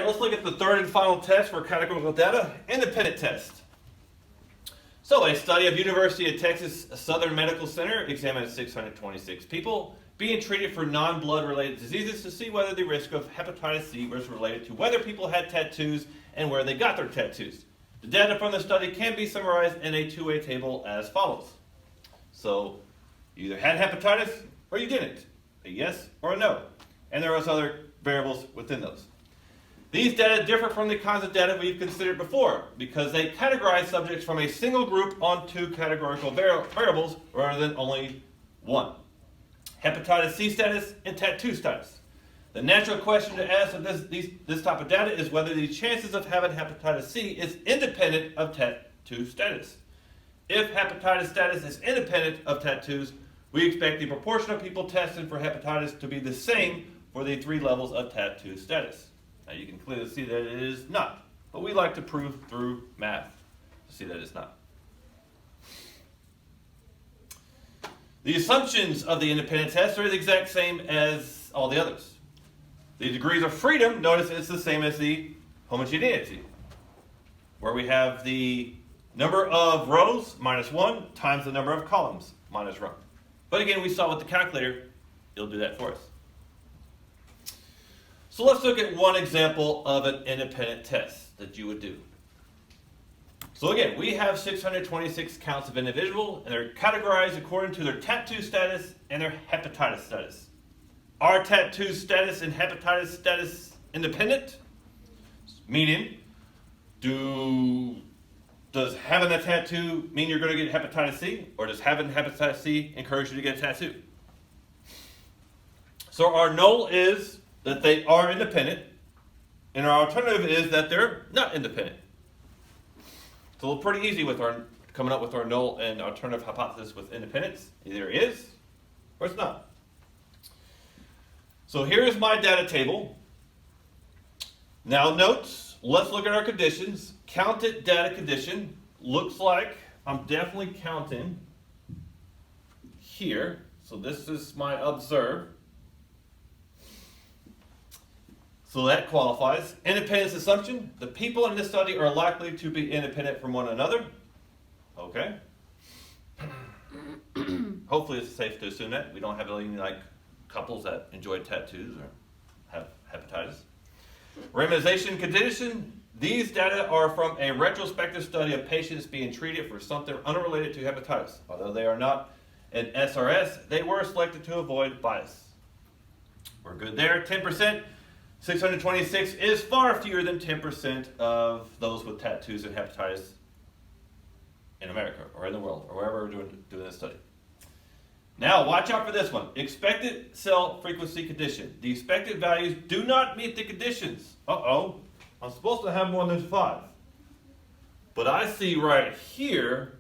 let's look at the third and final test for categorical data, independent test. So a study of University of Texas Southern Medical Center examined 626 people being treated for non-blood related diseases to see whether the risk of hepatitis C was related to whether people had tattoos and where they got their tattoos. The data from the study can be summarized in a two-way table as follows. So you either had hepatitis or you didn't, a yes or a no. And there was other variables within those. These data differ from the kinds of data we've considered before because they categorize subjects from a single group on two categorical variables rather than only one: hepatitis C status and tattoo status. The natural question to ask of this type of data is whether the chances of having hepatitis C is independent of tattoo status. If hepatitis status is independent of tattoos, we expect the proportion of people tested for hepatitis to be the same for the three levels of tattoo status. Now you can clearly see that it is not, but we like to prove through math to see that it's not. The assumptions of the independent test are the exact same as all the others. The degrees of freedom, notice it's the same as the homogeneity, where we have the number of rows minus 1 times the number of columns minus 1. But again, we saw with the calculator, it'll do that for us. So let's look at one example of an independent test that you would do. So again, we have 626 counts of individual, and they're categorized according to their tattoo status and their hepatitis status. Are tattoo status and hepatitis status independent? Meaning, does having a tattoo mean you're going to get hepatitis C, or does having hepatitis C encourage you to get a tattoo? So our null is that they are independent, and our alternative is that they're not independent. So we're pretty easy with our coming up with our null and alternative hypothesis with independence. Either it is or it's not. So here is my data table. Now notes, let's look at our conditions. Counted data condition looks like I'm definitely counting here. So this is my observed. So that qualifies. Independence assumption. The people in this study are likely to be independent from one another. Okay. Hopefully it's safe to assume that. We don't have any like couples that enjoy tattoos or have hepatitis. Randomization condition. These data are from a retrospective study of patients being treated for something unrelated to hepatitis. Although they are not an SRS, they were selected to avoid bias. We're good there. 10%. 626 is far fewer than 10% of those with tattoos and hepatitis in America or in the world or wherever we're doing this study. Now, watch out for this one. Expected cell frequency condition. The expected values do not meet the conditions. Uh-oh, I'm supposed to have more than 5. But I see right here,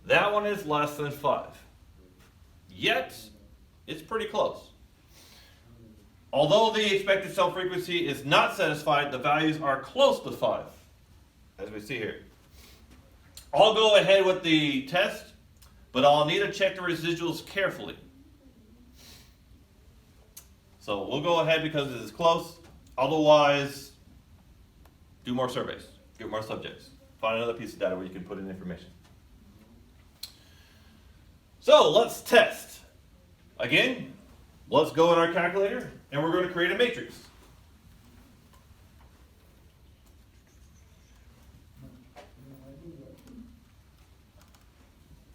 that one is less than 5. Yet, it's pretty close. Although the expected cell frequency is not satisfied, the values are close to 5, as we see here. I'll go ahead with the test, but I'll need to check the residuals carefully. So we'll go ahead because it is close. Otherwise, do more surveys, get more subjects. Find another piece of data where you can put in information. So let's test. Again, let's go in our calculator, and we're going to create a matrix.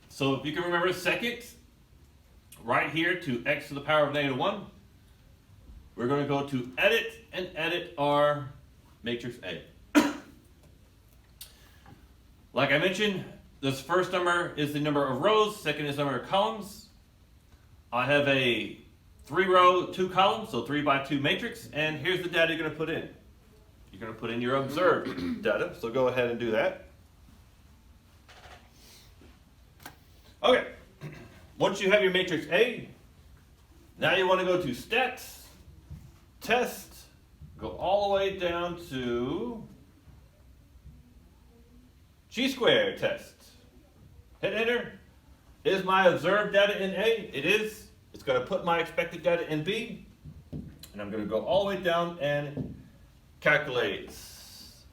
So if you can remember second, right here to x to the power of -1, we're going to go to edit and edit our matrix A. Like I mentioned, this first number is the number of rows, second is the number of columns. I have a 3-row, 2-column, so 3 by 2 matrix, and here's the data you're going to put in. You're going to put in your observed data, so go ahead and do that. Okay, once you have your matrix A, now you want to go to stats, test, go all the way down to chi-square test. Hit enter. Is my observed data in A? It is. It's going to put my expected data in B, and I'm going to go all the way down and calculates.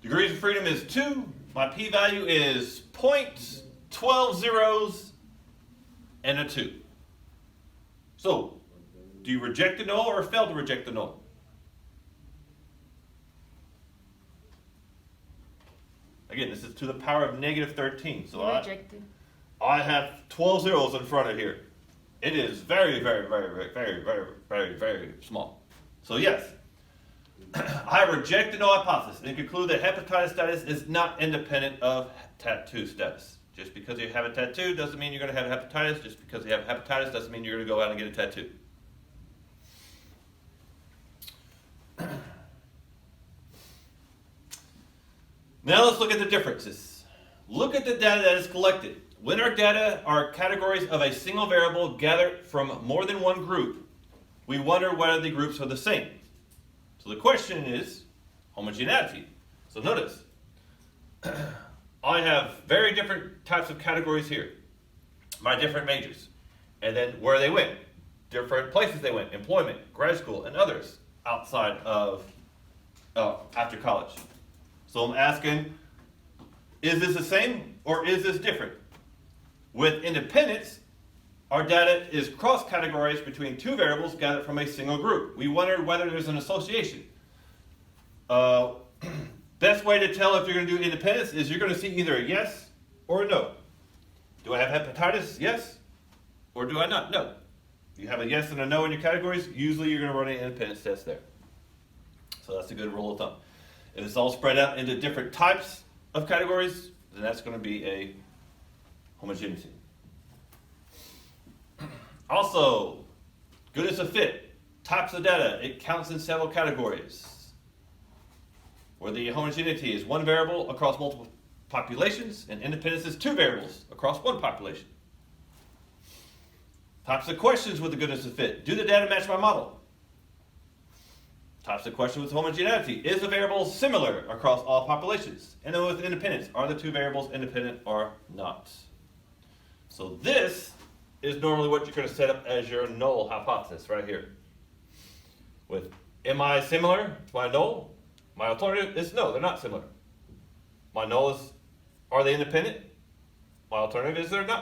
Degrees of freedom is 2. My p-value is 0.12 zeros and a 2. So, do you reject the null or fail to reject the null? Again, this is to the power of negative 13. So I have 12 zeros in front of here. It is very, very, very, very, very, very, very, very small. So yes, I reject the null hypothesis and conclude that hepatitis status is not independent of tattoo status. Just because you have a tattoo doesn't mean you're going to have hepatitis. Just because you have hepatitis doesn't mean you're going to go out and get a tattoo. Now let's look at the differences. Look at the data that is collected. When our data are categories of a single variable gathered from more than one group, we wonder whether the groups are the same. So the question is homogeneity. So notice, I have very different types of categories here. My different majors. And then where they went. Different places they went. Employment, grad school, and others outside of, after college. So I'm asking, is this the same or is this different? With independence, our data is cross-categorized between two variables gathered from a single group. We wondered whether there's an association. Best way to tell if you're going to do independence is you're going to see either a yes or a no. Do I have hepatitis? Yes. Or do I not? No. If you have a yes and a no in your categories, usually you're going to run an independence test there. So that's a good rule of thumb. If it's all spread out into different types of categories, then that's going to be a homogeneity. Also, goodness of fit, types of data, it counts in several categories. Where the homogeneity is one variable across multiple populations, and independence is two variables across one population. Types of questions with the goodness of fit. Do the data match my model? Types of questions with homogeneity. Is a variable similar across all populations? And then with independence, are the two variables independent or not? So this is normally what you're going to set up as your null hypothesis right here. With, am I similar to my null? My alternative is no, they're not similar. My null is, are they independent? My alternative is they're not.